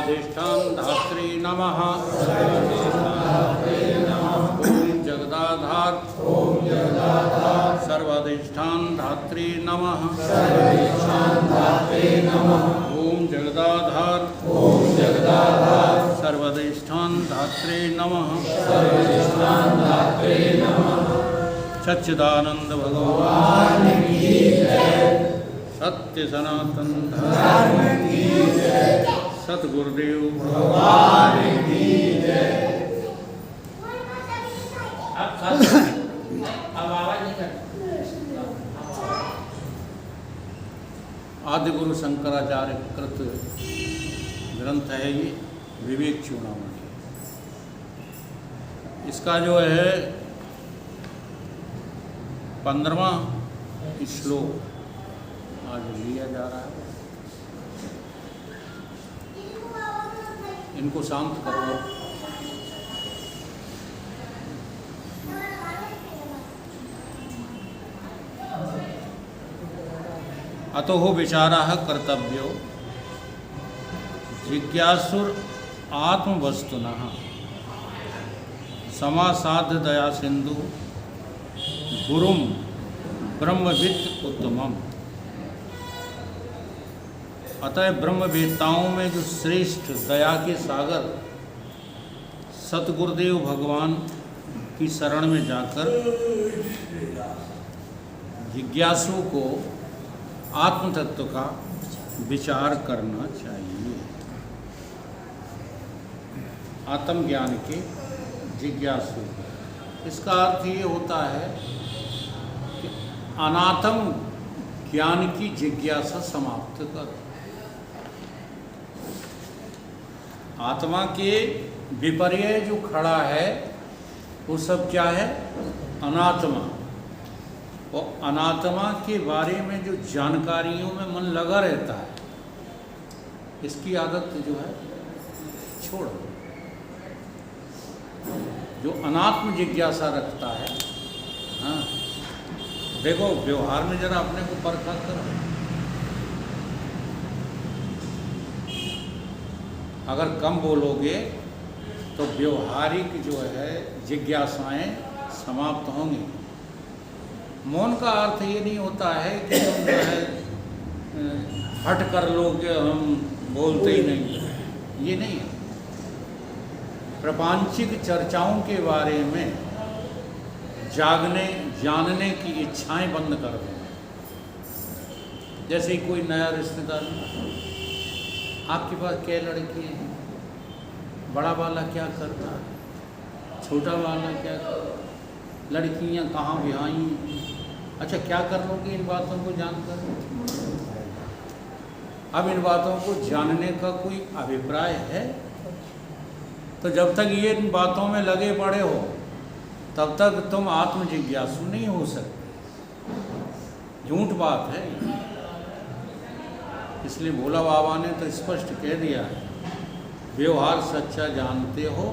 सर्वाधिष्ठान धात्री नमः। ओम जगदाधार सर्वाधिष्ठान धात्री नमः। ओम जगदाधार सर्वाधिष्ठान धात्री नमः। सच्चिदानंद भगवान की जय। सत्य सनातन धर्म की जय। सतगुरुदेव भगवान की जय। अब आवाज नहीं कर। आदि गुरु शंकराचार्य कृत ग्रंथ है ये विवेक चूड़ामणि। इसका जो है 15वां श्लोक आज लिया जा रहा है। इनको शांत करो। अतोह विचारः कर्तव्यो जिज्ञासुर आत्मवस्तुनः समासाध्य दया सिंधु गुरुम ब्रह्मवित् उत्तमम। अतः ब्रह्मवेत्ताओं में जो श्रेष्ठ दया के सागर सतगुरुदेव भगवान की शरण में जाकर जिज्ञासु को आत्म तत्व का विचार करना चाहिए। आत्मज्ञान के जिज्ञासु, इसका अर्थ ये होता है कि अनात्म ज्ञान की जिज्ञासा समाप्त कर। आत्मा के विपर्य जो खड़ा है वो सब क्या है? अनात्मा। और अनात्मा के बारे में जो जानकारियों में मन लगा रहता है, इसकी आदत जो है छोड़। जो अनात्म जिज्ञासा रखता है, हाँ देखो व्यवहार में जरा अपने को परखा करो। अगर कम बोलोगे तो व्यवहारिक जो है जिज्ञासाएं समाप्त होंगी। मौन का अर्थ ये नहीं होता है कि तुम जो है हट कर लोगे, हम बोलते ही नहीं, ये नहीं है। प्रपंचिक चर्चाओं के बारे में जानने की इच्छाएं बंद कर दें। जैसे ही कोई नया रिश्तेदार, आपके पास क्या लड़की है, बड़ा वाला क्या करता है, छोटा वाला क्या करता, लड़कियां कहाँ ब्याही, अच्छा क्या कर लोगे इन बातों को जानकर? अब इन बातों को जानने का कोई अभिप्राय है? तो जब तक ये इन बातों में लगे पड़े हो तब तक तुम आत्म जिज्ञासु नहीं हो सकते। झूठ बात है। इसलिए भोला बाबा ने तो स्पष्ट कह दिया है, व्यवहार सच्चा जानते हो,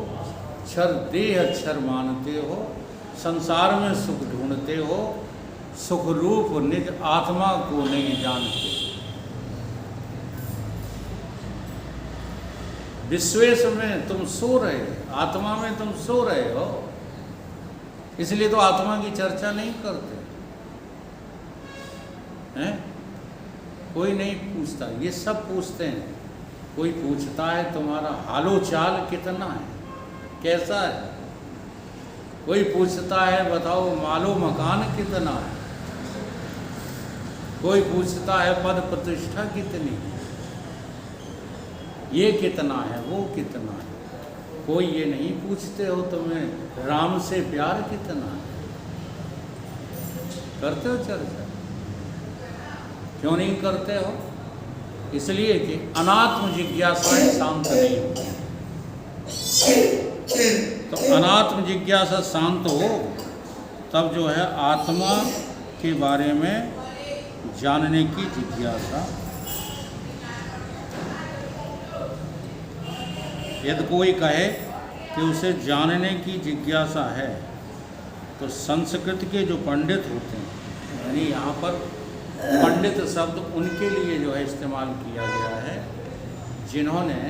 क्षर देह अक्षर मानते हो, संसार में सुख ढूंढते हो, सुख रूप निज आत्मा को नहीं जानते। विश्वेश में तुम सो रहे, आत्मा में तुम सो रहे हो, इसलिए तो आत्मा की चर्चा नहीं करते हैं। कोई नहीं पूछता, ये सब पूछते हैं। कोई पूछता है तुम्हारा हालो चाल कितना है, कैसा है। कोई पूछता है बताओ मालो मकान कितना है। कोई पूछता है पद प्रतिष्ठा कितनी है, ये कितना है, वो कितना है। कोई ये नहीं पूछते हो तुम्हें राम से प्यार कितना है। करते हो चर्चा? क्यों नहीं करते हो? इसलिए कि अनात्म जिज्ञासाएं शांत नहीं होती। तो अनात्म जिज्ञासा शांत हो तब जो है आत्मा के बारे में जानने की जिज्ञासा। यदि कोई कहे कि उसे जानने की जिज्ञासा है तो संस्कृत के जो पंडित होते हैं, यानी यहाँ पर पंडित शब्द उनके लिए जो है इस्तेमाल किया गया है जिन्होंने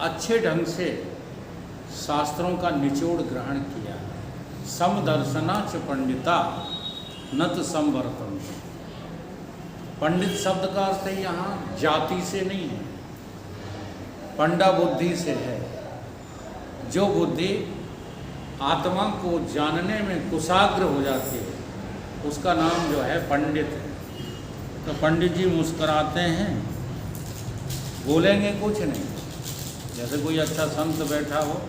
अच्छे ढंग से शास्त्रों का निचोड़ ग्रहण किया। समदर्शना च पंडिता नत संवर्तन। पंडित शब्द का अर्थ है यहाँ जाति से नहीं है, पंडा बुद्धि से है। जो बुद्धि आत्मा को जानने में कुशाग्र हो जाती है उसका नाम जो है पंडित है। तो पंडित जी मुस्कुराते हैं, बोलेंगे कुछ नहीं। जैसे कोई अच्छा संत बैठा हो,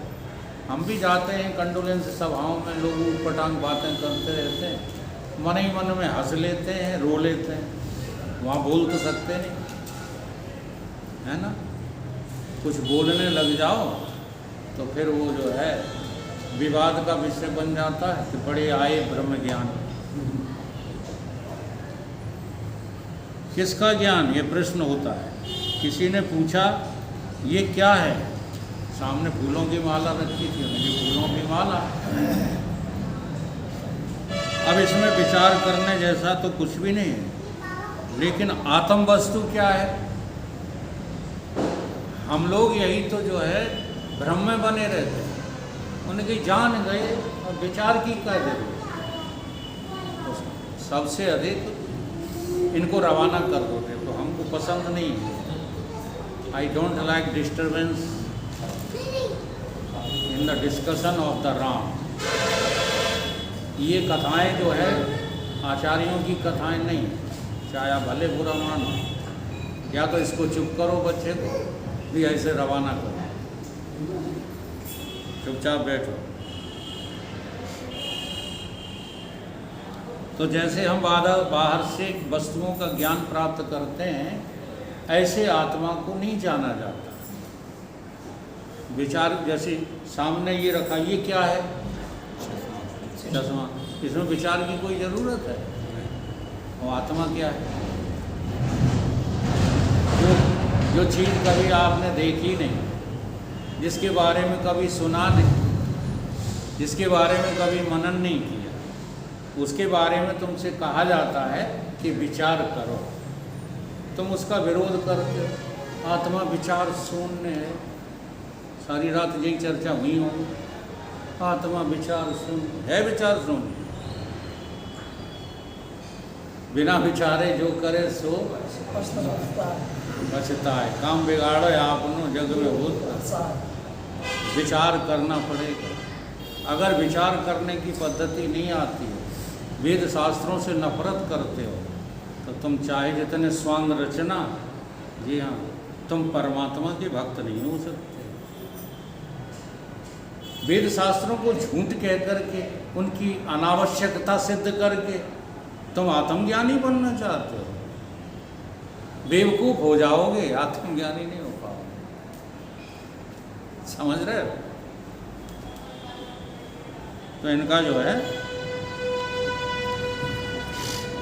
हम भी जाते हैं कंडोलेंस सभाओं में, लोग ऊटपटांग बातें करते रहते हैं, मन ही मन में हंस लेते हैं, रो लेते हैं, वहाँ बोल तो सकते नहीं, है ना। कुछ बोलने लग जाओ तो फिर वो जो है विवाद का विषय बन जाता है कि बड़े आए ब्रह्म ज्ञान। किसका ज्ञान, ये प्रश्न होता है। किसी ने पूछा ये क्या है, सामने फूलों की माला रखी थी, उनकी फूलों की माला। अब इसमें विचार करने जैसा तो कुछ भी नहीं है, लेकिन आत्म वस्तु क्या है। हम लोग यही तो जो है भ्रम में बने रहते हैं, उनकी जान गए और विचार की क्या जरूरत। तो सबसे अधिक इनको रवाना कर दोगे तो हमको पसंद नहीं है। I don't like disturbance in the discussion of the Ram. ये कथाएं जो है आचार्यों की कथाएं नहीं, चाहे आप भले बुरा मानो। या तो इसको चुप करो, बच्चे को भी ऐसे रवाना करो, चुपचाप बैठो। तो जैसे हम बाहर से वस्तुओं का ज्ञान प्राप्त करते हैं, ऐसे आत्मा को नहीं जाना जाता। विचार जैसे सामने ये रखा, ये क्या है, चश्मा, इसमें विचार की कोई ज़रूरत है। वो आत्मा क्या है, जो चीज़ कभी आपने देखी नहीं, जिसके बारे में कभी सुना नहीं, जिसके बारे में कभी मनन नहीं किया, उसके बारे में तुमसे कहा जाता है कि विचार करो, तुम उसका विरोध करते हो। आत्मा विचार शून्य है, सारी रात यही चर्चा हुई होगी। आत्मा विचार शून्य है, विचार शून्य। बिना विचारे जो करे सो पछताए, काम बिगाड़ो आपनो जग में होता। विचार करना पड़ेगा। अगर विचार करने की पद्धति नहीं आती है, वेद शास्त्रों से नफरत करते हो, तो तुम चाहे जितने स्वांग रचना, जी हाँ, तुम परमात्मा के भक्त नहीं हो सकते। वेद शास्त्रों को झूठ कह करके, उनकी अनावश्यकता सिद्ध करके तुम आत्मज्ञानी बनना चाहते हो। बेवकूफ हो जाओगे, आत्मज्ञानी नहीं हो पाओगे। समझ रहे हो। तो इनका जो है,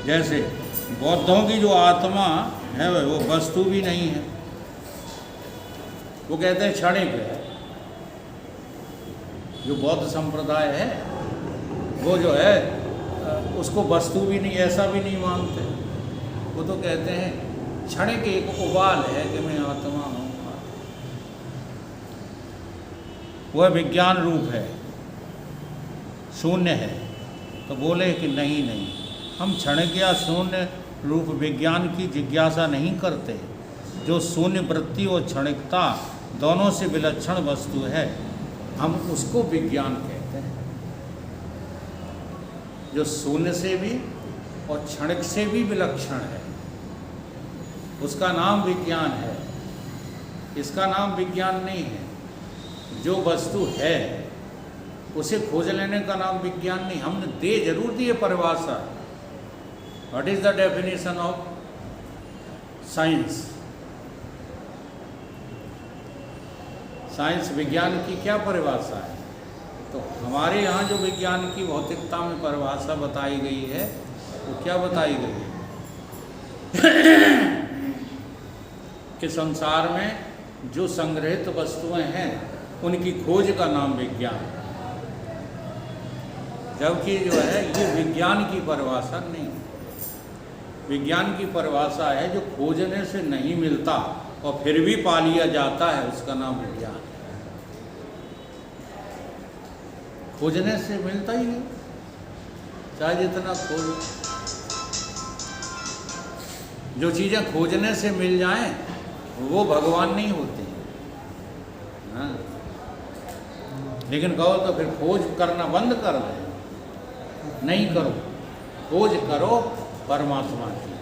जैसे बौद्धों की जो आत्मा है वो वस्तु भी नहीं है, वो कहते हैं क्षणिक है। जो बौद्ध संप्रदाय है वो जो है उसको वस्तु भी नहीं, ऐसा भी नहीं मानते। वो तो कहते हैं क्षणिक एक उबाल है कि मैं आत्मा हूँ। वह विज्ञान रूप है, शून्य है। तो बोले कि नहीं नहीं, हम क्षणिक या शून्य रूप विज्ञान की जिज्ञासा नहीं करते। जो शून्य वृत्ति और क्षणिकता दोनों से विलक्षण वस्तु है, हम उसको विज्ञान कहते हैं। जो शून्य से भी और क्षणिक से भी विलक्षण है, उसका नाम विज्ञान है। इसका नाम विज्ञान नहीं है। जो वस्तु है उसे खोज लेने का नाम विज्ञान नहीं। हमने जरूर दी है परिभाषा। What is the definition of science. Science, विज्ञान की क्या परिभाषा है। तो हमारे यहाँ जो विज्ञान की भौतिकता में परिभाषा बताई गई है, वो क्या बताई गई है कि संसार में जो संग्रहित वस्तुएं हैं उनकी खोज का नाम विज्ञान। जबकि जो है ये विज्ञान की परिभाषा नहीं। विज्ञान की परिभाषा है जो खोजने से नहीं मिलता और फिर भी पा लिया जाता है, उसका नाम विज्ञान है। खोजने से मिलता ही नहीं, चाहे जितना खोजो। जो चीज़ें खोजने से मिल जाएं वो भगवान नहीं होती। हाँ, लेकिन कहो तो फिर खोज करना बंद कर दे, नहीं करो, खोज करो परमात्मा की।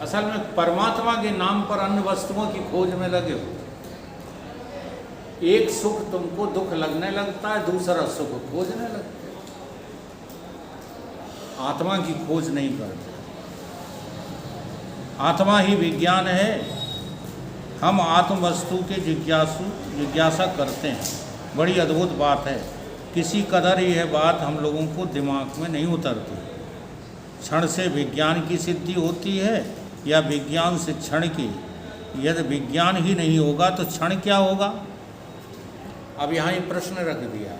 असल में परमात्मा के नाम पर अन्य वस्तुओं की खोज में लगे हो। एक सुख तुमको दुख लगने लगता है, दूसरा सुख खोजने लगता है। आत्मा की खोज नहीं करते। आत्मा ही विज्ञान है। हम आत्म वस्तु के जिज्ञासा करते हैं। बड़ी अद्भुत बात है। किसी कदर यह बात हम लोगों को दिमाग में नहीं उतरती। क्षण से विज्ञान की सिद्धि होती है या विज्ञान से क्षण की? यदि विज्ञान ही नहीं होगा तो क्षण क्या होगा? अब यहाँ ये प्रश्न रख दिया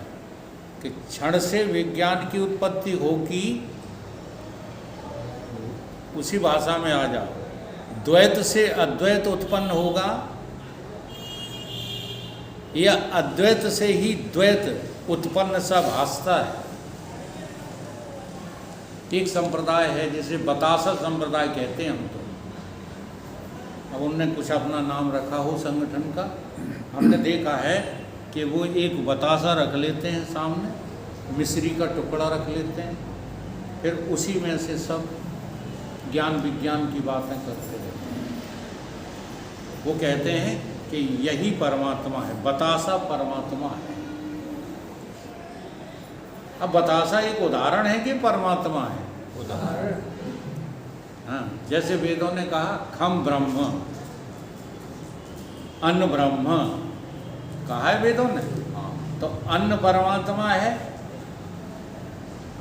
कि क्षण से विज्ञान की उत्पत्ति होगी, उसी भाषा में आ जाओ। द्वैत से अद्वैत उत्पन्न होगा या अद्वैत से ही द्वैत उत्पन्न सा भासता है। एक संप्रदाय है जिसे बतासा संप्रदाय कहते हैं हम तो। अब उनने कुछ अपना नाम रखा हो संगठन का। हमने देखा है कि वो एक बतासा रख लेते हैं सामने, मिश्री का टुकड़ा रख लेते हैं, फिर उसी में से सब ज्ञान विज्ञान की बातें करते रहते हैं। वो कहते हैं कि यही परमात्मा है, बतासा परमात्मा है। अब बतासा एक उदाहरण है कि परमात्मा है? उदाहरण। हाँ, जैसे वेदों ने कहा खम ब्रह्म, अन्न ब्रह्म कहा है वेदों ने। तो अन्न परमात्मा है,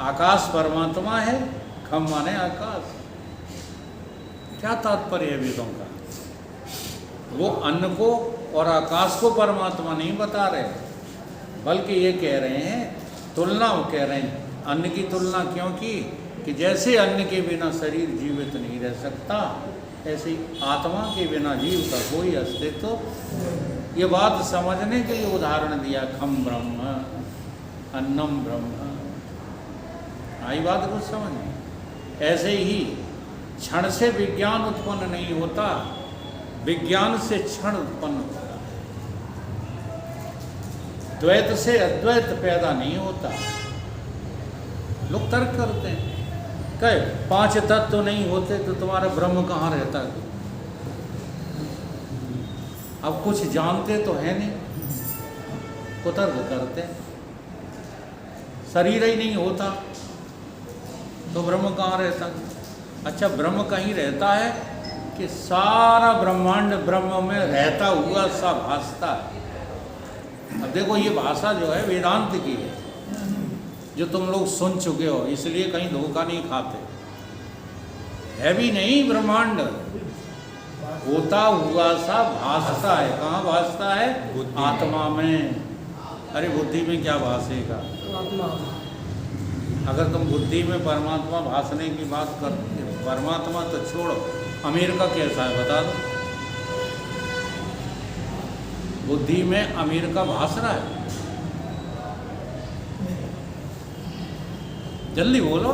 आकाश परमात्मा है, खम माने आकाश। क्या तात्पर्य है वेदों का? वो अन्न को और आकाश को परमात्मा नहीं बता रहे, बल्कि ये कह रहे हैं, तुलना कह रहे हैं। अन्न की तुलना क्यों की? कि जैसे अन्न के बिना शरीर जीवित नहीं रह सकता, ऐसे ही आत्मा के बिना जीव का कोई अस्तित्व। ये बात समझने के लिए उदाहरण दिया, खम ब्रह्म, अन्नम ब्रह्म। आई बात कुछ समझ में? ऐसे ही क्षण से विज्ञान उत्पन्न नहीं होता, विज्ञान से क्षण उत्पन्न होता है। द्वैत से अद्वैत पैदा नहीं होता। लोग तर्क करते हैं, कहे 5 तत्व तो नहीं होते तो तुम्हारा ब्रह्म कहाँ रहता है? अब कुछ जानते तो है नहीं, कुतर्क करते हैं। शरीर ही नहीं होता तो ब्रह्म कहाँ रहता? अच्छा, ब्रह्म कहीं रहता है कि सारा ब्रह्मांड ब्रह्म में रहता हुआ सा भासता है। अब देखो, ये भाषा जो है वेदांत की है, जो तुम लोग सुन चुके हो, इसलिए कहीं धोखा नहीं खाते। है भी नहीं, ब्रह्मांड होता हुआ सा भासता है। कहाँ भासता है? आत्मा में। अरे बुद्धि में क्या भासेगा? अगर तुम बुद्धि में परमात्मा भासने की बात करते हो, परमात्मा तो छोड़ो, अमेरिका कैसा है बता दो? बुद्धि में अमेरिका भास रहा है? जल्दी बोलो।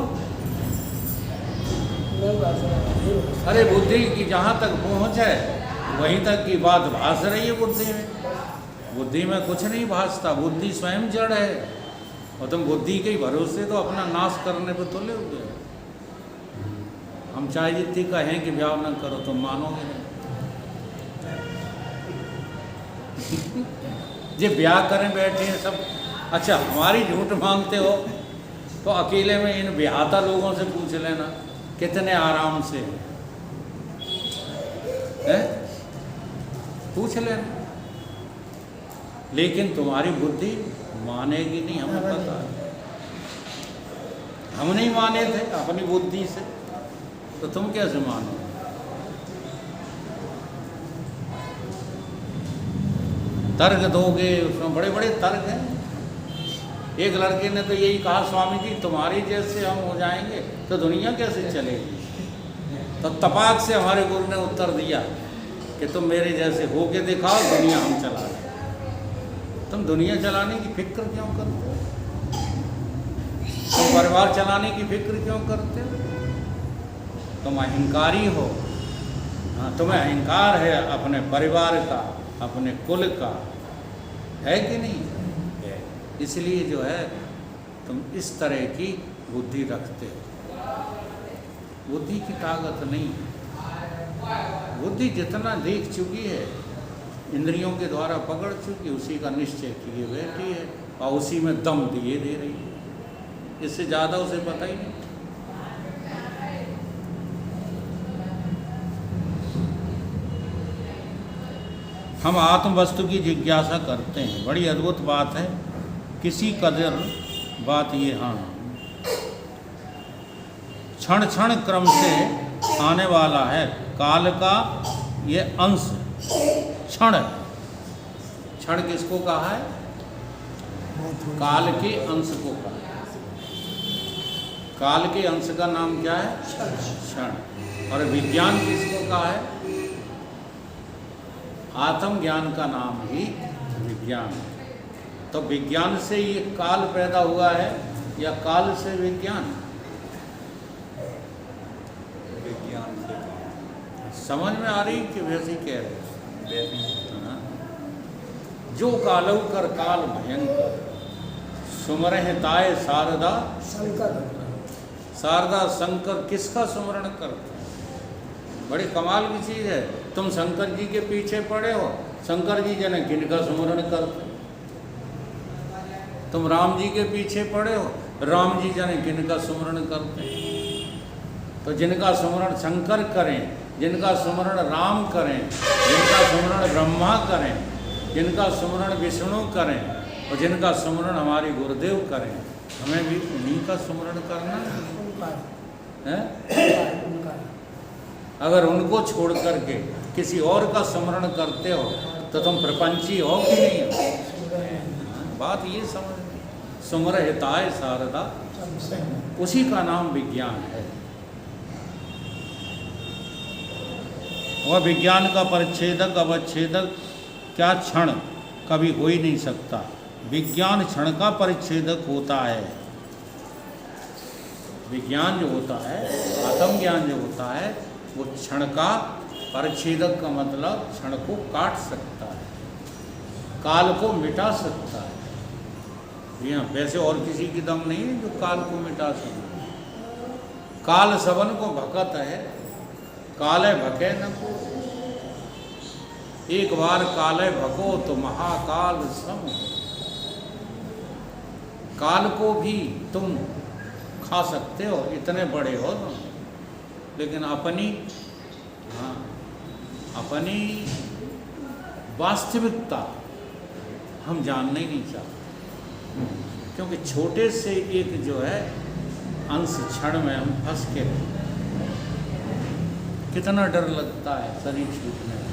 अरे बुद्धि की जहाँ तक पहुँच है वहीं तक की बात भास रही है बुद्धि में। बुद्धि में कुछ नहीं भासता, बुद्धि स्वयं जड़ है। और तुम बुद्धि के भरोसे तो अपना नाश करने पर तुले हुए हो। हम चाहे जितनी कहें कि ब्याह न करो, तुम मानोगे नहीं। ये ब्याह करें बैठे हैं सब। अच्छा, हमारी झूठ मांगते हो तो अकेले में इन ब्याहता लोगों से पूछ लेना कितने आराम से है, पूछ लेना। लेकिन तुम्हारी बुद्धि मानेगी नहीं, हमें पता है। हम नहीं माने थे अपनी बुद्धि से, तो तुम कैसे मानो? तर्क दोगे, उसमें बड़े बड़े तर्क हैं। एक लड़के ने तो यही कहा, स्वामी जी तुम्हारी जैसे हम हो जाएंगे तो दुनिया कैसे चलेगी? तो तपाक से हमारे गुरु ने उत्तर दिया कि तुम मेरे जैसे हो के दिखाओ, दुनिया हम चला लें। तुम दुनिया चलाने की फिक्र क्यों करते हो? तुम परिवार चलाने की फिक्र क्यों करते हो? तुम अहंकारी हो। हाँ, तुम्हें अहंकार है अपने परिवार का, अपने कुल का, है कि नहीं है? इसलिए जो है तुम इस तरह की बुद्धि रखते हो। बुद्धि की ताकत नहीं है। बुद्धि जितना देख चुकी है, इंद्रियों के द्वारा पकड़ चुकी, उसी का निश्चय किए बैठी है और उसी में दम दिए दे रही है। इससे ज़्यादा उसे पता ही नहीं। हम आत्म वस्तु की जिज्ञासा करते हैं। बड़ी अद्भुत बात है, किसी कदर बात ये। हाँ, क्षण क्षण क्रम से आने वाला है काल का ये अंश। क्षण, क्षण किसको कहा है? काल के अंश को कहा है। काल के अंश का नाम क्या है? क्षण। और विज्ञान किसको कहा है? आत्मज्ञान का नाम ही विज्ञान। तो विज्ञान से ये काल पैदा हुआ है या काल से विज्ञान? विज्ञान से। समझ में आ रही कि वैसे कह रहे? जो कालऊ कर काल भयंकर, सुमरह ताय शारदा शंकर। शारदा शंकर किसका सुमरण करते हैं? बड़ी कमाल की चीज़ है। तुम शंकर जी के पीछे पड़े हो, शंकर जी जने किनका सुमरण करते? तुम राम जी के पीछे पड़े हो, राम जी जने किनका सुमरण करते? तो जिनका सुमरण शंकर करें, जिनका सुमरण राम करें, जिनका सुमरण ब्रह्मा करें, जिनका सुमरण विष्णु करें और जिनका सुमरण हमारे गुरुदेव करें, हमें भी उन्हीं का सुमरण करना है। अगर उनको छोड़ करके किसी और का स्मरण करते हो तो तुम प्रपंची हो कि नहीं हो? बात ये समझ। सुमर हिताय शारदा, उसी का नाम विज्ञान है। वह विज्ञान का परिच्छेदक अवच्छेदक क्या क्षण कभी हो ही नहीं सकता। विज्ञान क्षण का परिच्छेदक होता है। विज्ञान जो होता है, आत्मज्ञान जो होता है, वो क्षण का परिच्छेदक का मतलब क्षण को काट सकता है, काल को मिटा सकता है। जी हाँ, वैसे और किसी की दम नहीं है जो काल को मिटा सके। काल सबन को भकत है, काले भके न को। एक बार काले भको तो महाकाल सम। काल को भी तुम खा सकते हो, इतने बड़े हो तुम, लेकिन अपनी अपनी वास्तविकता हम जानना ही नहीं चाहते, क्योंकि छोटे से एक जो है अंश क्षण में हम फंस के रहते। कितना डर लगता है शरीर छूटने में।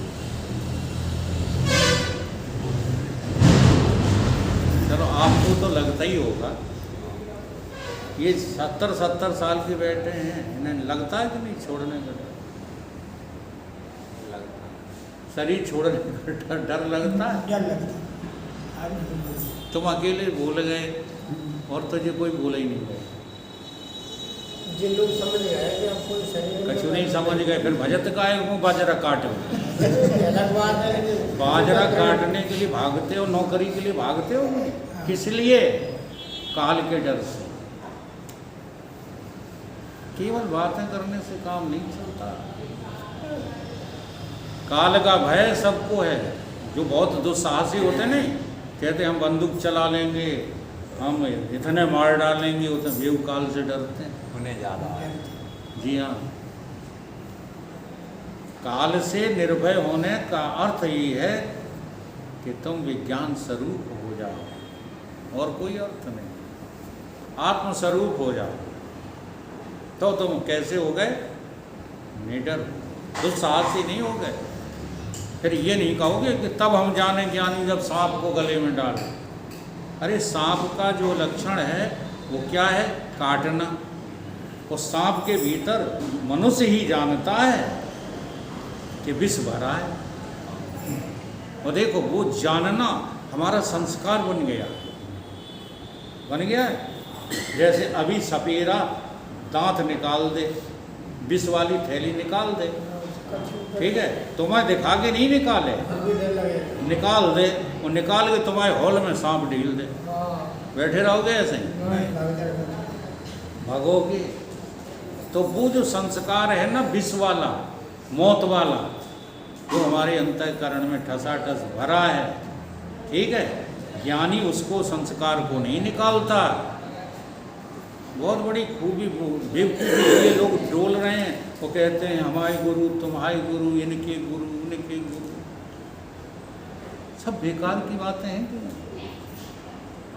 चलो आपको तो लगता ही होगा, ये 70 साल के बैठे हैं, इन्हें लगता है कि नहीं छोड़ने का डर? शरीर छोड़ने का डर लगता है? डर लगता है। तुम अकेले भूल गए और तुझे कोई भूल ही नहीं गए। जिन लोग समझ गए कि हम कोई शरीर में कछु नहीं समझ गए, फिर भजत का है बाजरा काटो। अलग बात है कि बाजरा काटने के लिए भागते हो, नौकरी के लिए भागते हो, किस लिए? काल के डर से। केवल बातें करने से काम नहीं चलता। काल का भय सबको है। जो बहुत दुस्साहसी होते नहीं, कहते हम बंदूक चला लेंगे, हम इतने मार डालेंगे, उतने बेव काल से डरते हैं। उन्हें ज़्यादा। जी हाँ, काल से निर्भय होने का अर्थ ही है कि तुम विज्ञान स्वरूप हो जाओ, और कोई अर्थ नहीं। आत्मस्वरूप हो जाओ तो तुम कैसे हो गए? निडर, दुस्साहसी नहीं हो गए। फिर ये नहीं कहोगे कि तब हम जाने ज्ञानी जब सांप को गले में डालें। अरे सांप का जो लक्षण है वो क्या है? काटना। उस सांप के भीतर मनुष्य ही जानता है कि विष भरा है। और देखो वो जानना हमारा संस्कार बन गया है। जैसे अभी सपेरा दांत निकाल दे, विष वाली थैली निकाल दे, ठीक है, तुम्हें दिखा के नहीं निकाले, निकाल दे, और निकाल के तुम्हारे हॉल में सांप ढील दे, बैठे रहोगे ऐसे ही भगोगे। तो वो जो संस्कार है ना विष वाला, मौत वाला, जो हमारे अंतःकरण में ठसाठस भरा है, ठीक है, ज्ञानी उसको संस्कार को नहीं निकालता। बहुत बड़ी खूबी बेवकूफ़ी ये लोग डोल रहे हैं, वो कहते हैं हमारे गुरु, तुम्हारे गुरु, इनके गुरु, उनके गुरु, सब बेकार की बातें हैं कि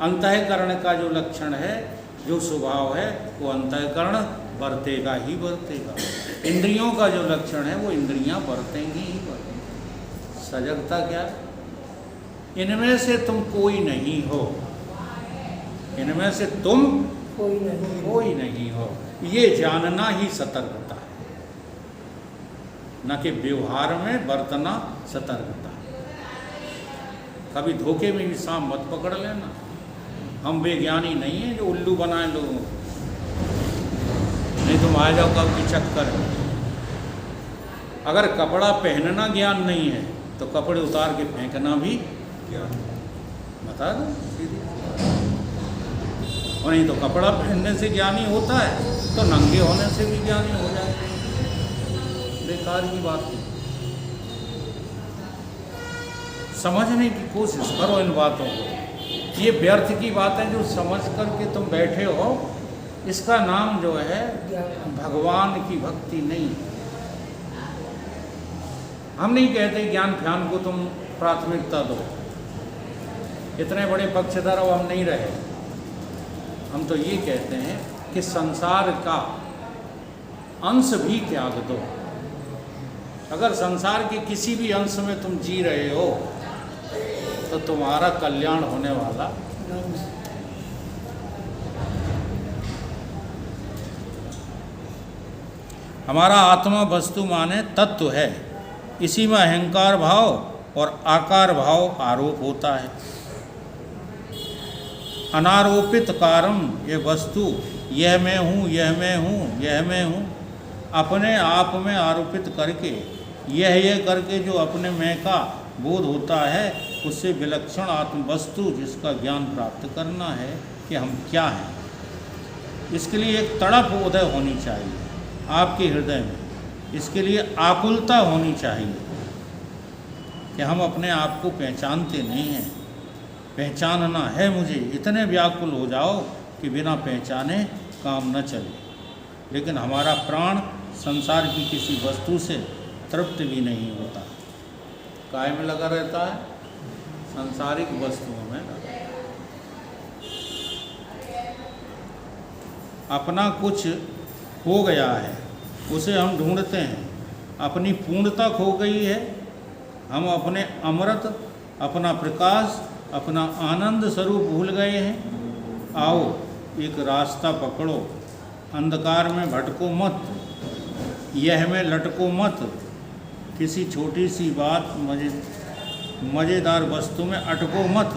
अंतःकरण का जो लक्षण है, जो स्वभाव है, वो अंतःकरण बरतेगा ही बरतेगा। इंद्रियों का जो लक्षण है वो इंद्रियां बरतेंगी ही बरतेंगी। सजगता क्या? इनमें से तुम कोई नहीं हो, इनमें से तुम कोई नहीं हो, ये जानना ही सतर्कता है, न कि व्यवहार में बरतना सतर्कता है। कभी धोखे में भी सांप मत पकड़ लेना। हम बेज्ञानी नहीं हैं जो उल्लू बनाए लोगों को, नहीं तुम आ जाओ कब की चक्कर है। अगर कपड़ा पहनना ज्ञान नहीं है तो कपड़े उतार के फेंकना भी ज्ञान, बता दो सीधी। और नहीं तो कपड़ा पहनने से ज्ञानी होता है तो नंगे होने से भी ज्ञानी हो जाए। बेकार की बात है। समझने की कोशिश करो इन बातों को। ये व्यर्थ की बातें जो समझ करके तुम बैठे हो, इसका नाम जो है भगवान की भक्ति नहीं। हम नहीं कहते ज्ञान ध्यान को तुम प्राथमिकता दो, इतने बड़े पक्षधर अब हम नहीं रहे। हम तो ये कहते हैं कि संसार का अंश भी त्याग दो। अगर संसार के किसी भी अंश में तुम जी रहे हो तो तुम्हारा कल्याण होने वाला। हमारा आत्मा वस्तु माने तत्व है, इसी में अहंकार भाव और आकार भाव आरोप होता है। अनारोपित कारम, ये वस्तु यह मैं हूँ, यह मैं हूँ, यह मैं हूँ, अपने आप में आरोपित करके यह करके जो अपने मैं का बोध होता है, उससे विलक्षण आत्म वस्तु जिसका ज्ञान प्राप्त करना है कि हम क्या हैं। इसके लिए एक तड़प उदय होनी चाहिए आपके हृदय में, इसके लिए आकुलता होनी चाहिए कि हम अपने आप को पहचानते नहीं हैं, पहचानना है मुझे। इतने व्याकुल हो जाओ कि बिना पहचाने काम न चले। लेकिन हमारा प्राण संसार की किसी वस्तु से तृप्त भी नहीं होता, काय में लगा रहता है, सांसारिक वस्तुओं में। अपना कुछ खो गया है, उसे हम ढूंढते हैं। अपनी पूर्णता खो गई है, हम अपने अमृत, अपना प्रकाश, अपना आनंद स्वरूप भूल गए हैं। आओ एक रास्ता पकड़ो, अंधकार में भटको मत, यह में लटको मत, किसी छोटी सी बात मज़ेदार वस्तु में अटको मत।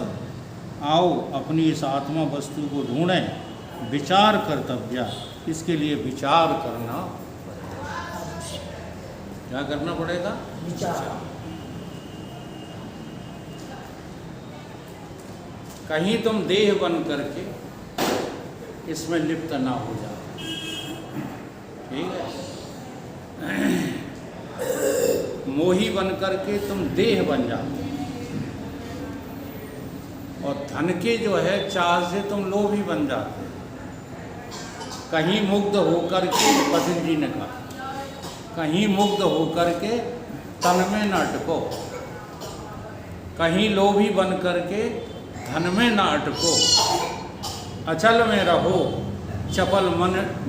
आओ अपनी इस आत्मा वस्तु को ढूंढें। विचार कर्तव्य, इसके लिए विचार करना, क्या करना पड़ेगा? विचार। कहीं तुम देह बन करके इसमें लिप्त ना हो जाओ, ठीक है? मोही बन करके तुम देह बन जाओ, और धन के जो है चाह से तुम लोभी बन जाते। कहीं मुग्ध होकर के, पतंजलि जी ने कहा, कहीं मुग्ध होकर के तन में न अटको, कहीं लोभी बन करके धन में न अटको, अचल में रहो, चपल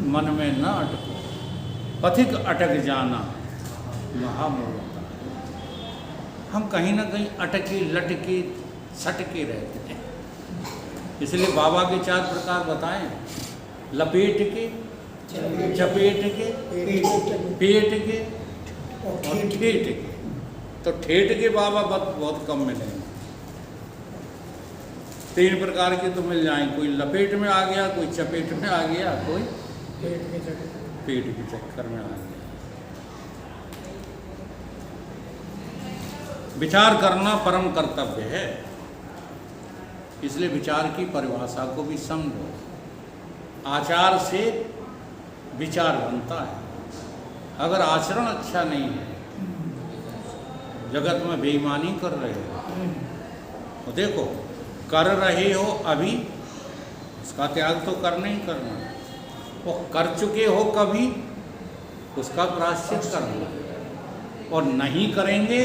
मन में न अटको, पथिक अटक जाना महामूलता। हम कहीं ना कहीं अटके लटके सटके रहते हैं। इसलिए बाबा के 4 प्रकार बताएं: लपेट के, चपेट के, पेट के और ठेठ के। तो ठेठ के बाबा बहुत कम मिलेंगे। 3 प्रकार के तो मिल जाएंगे, कोई लपेट में आ गया, कोई चपेट में आ गया, कोई पेट के चक्कर में आ गया। विचार करना परम कर्तव्य है, इसलिए विचार की परिभाषा को भी समझो। आचार से विचार बनता है। अगर आचरण अच्छा नहीं है, जगत में बेईमानी कर रहे हो तो देखो, कर रहे हो अभी, उसका त्याग तो करना ही करना, और कर चुके हो कभी, उसका प्रायश्चित करना, और नहीं करेंगे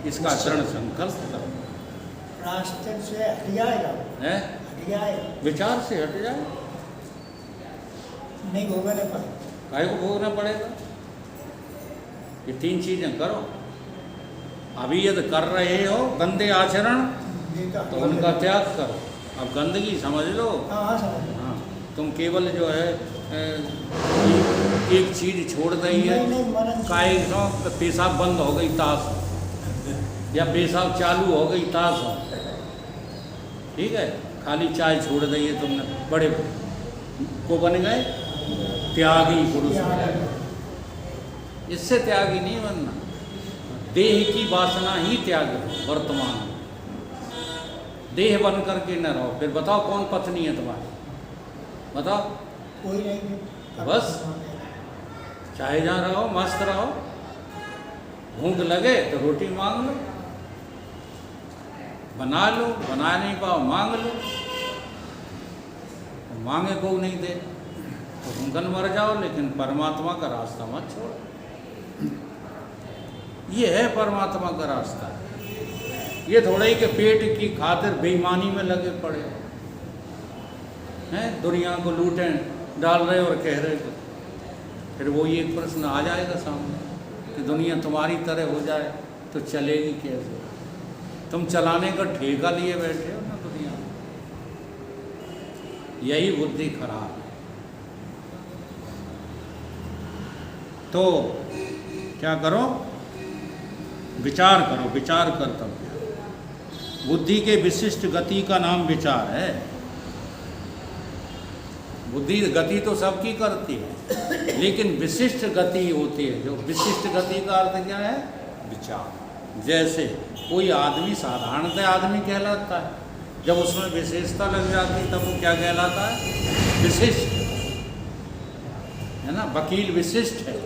इसका दृढ़ संकल्प करो। प्रायश्चित से हट जाएगा, है हट जाएगा, विचार से हट जाए, नहीं भोगने पर काहे को भोगना पड़ेगा। ये 3 चीजें करो। अभी यदि कर रहे हो गंदे आचरण तो उनका त्याग करो। अब गंदगी समझ लो। हाँ समझ। हाँ, तुम केवल जो है एक चीज छोड़ रही है, काहे सो पेशाब बंद हो गई ताश, या पेशाब चालू हो गई ताश, ठीक है, खाली चाय छोड़ दी है तुमने, बड़े को बन गए त्यागी पुरुष। इससे त्यागी नहीं बनना, देह की वासना ही त्याग हो। वर्तमान में देह बन करके न रहो। फिर बताओ कौन पत्नी है तुम्हारी, बताओ, कोई नहीं, बस चाहे जहाँ रहो मस्त रहो, भूख लगे तो रोटी मांग लो, बना लो, बना नहीं पाओ मांग लो, मांगे को नहीं दे तो भूखन मर जाओ, लेकिन परमात्मा का रास्ता मत छोड़ो। ये है परमात्मा का रास्ता। ये थोड़ा ही कि पेट की खातिर बेईमानी में लगे पड़े हैं, दुनिया को लूटें डाल रहे और कह रहे। फिर वो ये एक प्रश्न आ जाएगा सामने कि दुनिया तुम्हारी तरह हो जाए तो चलेगी कैसे? तुम चलाने का ठेका लिए बैठे हो ना दुनिया में। यही बुद्धि खराब है। तो क्या करो? विचार करो, विचार कर्तव्य। बुद्धि के विशिष्ट गति का नाम विचार है। बुद्धि गति तो सबकी करती है, लेकिन विशिष्ट गति होती है। जो विशिष्ट गति का अर्थ क्या है? विचार। जैसे कोई आदमी साधारणतः आदमी कहलाता है, जब उसमें विशेषता लग जाती है तब वो क्या कहलाता है? विशिष्ट, है ना। वकील विशिष्ट है,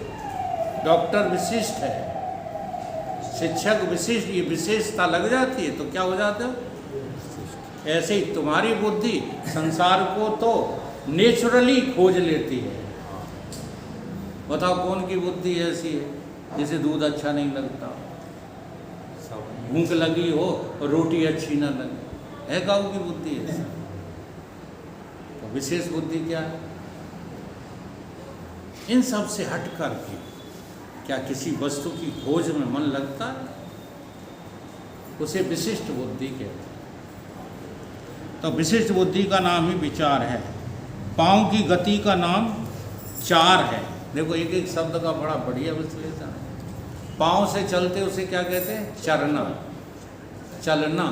डॉक्टर विशिष्ट है, शिक्षक विशिष्ट, ये विशेषता लग जाती है तो क्या हो जाता है? ऐसे ही तुम्हारी बुद्धि संसार को तो नेचुरली खोज लेती है। बताओ कौन की बुद्धि ऐसी है जिसे दूध अच्छा नहीं लगता, भूख लगी हो और रोटी अच्छी ना लगे? है गाँव की बुद्धि है। तो विशेष बुद्धि क्या है? इन सब से हट करके क्या किसी वस्तु की खोज में मन लगता है? उसे विशिष्ट बुद्धि कहते हैं। तो विशिष्ट बुद्धि का नाम ही विचार है। पाँव की गति का नाम चार है। देखो एक एक शब्द का बड़ा बढ़िया विश्लेषण है। पाँव से चलते उसे क्या कहते हैं? चरना, चलना।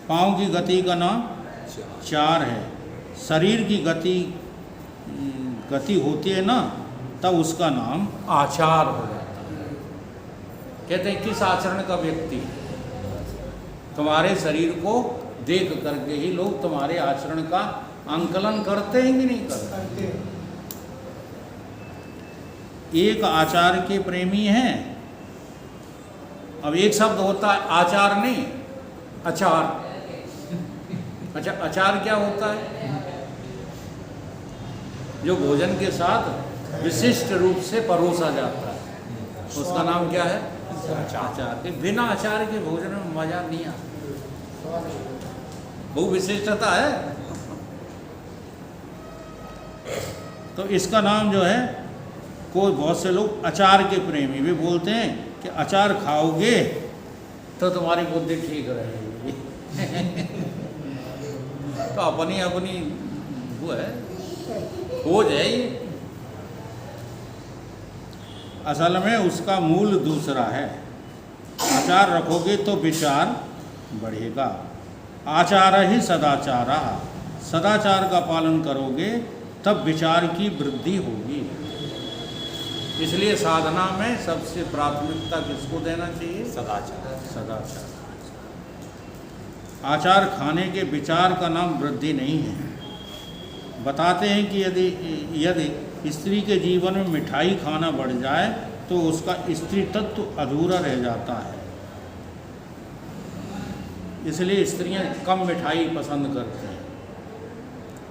पाँव की गति का नाम चार है। शरीर की गति होती है ना, तब उसका नाम आचार हो जाता है। कहते हैं किस आचरण का व्यक्ति? तुम्हारे शरीर को देख करके ही लोग तुम्हारे आचरण का आंकलन करते हैं कि नहीं करते? एक आचार के प्रेमी हैं। अब एक शब्द होता है आचार नहीं, अचार। अच्छा, अचार क्या होता है? जो भोजन के साथ विशिष्ट रूप से परोसा जाता है, उसका नाम क्या है? अचार। बिना अचार के भोजन में मजा नहीं आता। बहुत विशिष्टता है। तो इसका नाम जो है, कोई बहुत से लोग अचार के प्रेमी वे बोलते हैं कि अचार खाओगे तो तुम्हारी बुद्धि ठीक रहेगी। तो अपनी अपनी वो है, खोज है ये। असल में उसका मूल दूसरा है। आचार रखोगे तो विचार बढ़ेगा। आचार ही सदाचारा, सदाचार का पालन करोगे तब विचार की वृद्धि होगी। इसलिए साधना में सबसे प्राथमिकता किसको देना चाहिए? सदाचार। सदाचार। आचार खाने के विचार का नाम वृद्धि नहीं है। बताते हैं कि यदि स्त्री के जीवन में मिठाई खाना बढ़ जाए तो उसका स्त्री तत्व अधूरा रह जाता है। इसलिए स्त्रियां कम मिठाई पसंद करती हैं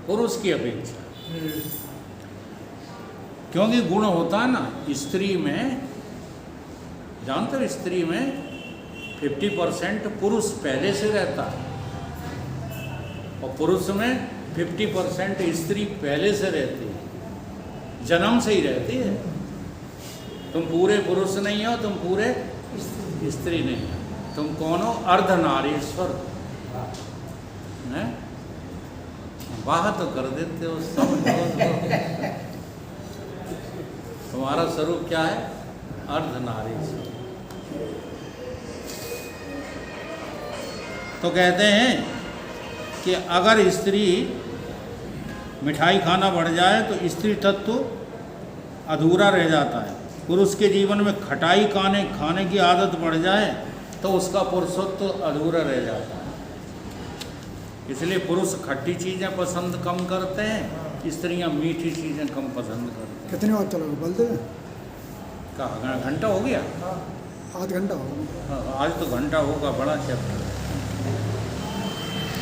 पुरुष की अपेक्षा, क्योंकि गुण होता है ना स्त्री में। जानते हो स्त्री में 50% पुरुष पहले से रहता है और पुरुष में 50% स्त्री पहले से रहती है, जन्म से ही रहती है। तुम पूरे पुरुष नहीं हो, तुम पूरे स्त्री नहीं हो, तुम कौन हो? अर्धनारीश्वर हैं? वाह तो कर देते हो सब। तुम्हारा स्वरूप क्या है? अर्धनारीश्वर। तो कहते हैं कि अगर स्त्री मिठाई खाना बढ़ जाए तो स्त्री तत्व अधूरा रह जाता है। पुरुष के जीवन में खटाई खाने की आदत बढ़ जाए तो उसका पुरुषत्व अधूरा रह जाता है। इसलिए पुरुष खट्टी चीज़ें पसंद कम करते हैं, स्त्रियां मीठी चीज़ें कम पसंद करती हैं। कितने वक्त चलोगे बोल दे? कहाँ घंटा हो गया? आध घंटा होगा। आज तो घंटा होगा, बड़ा चैप्टर है।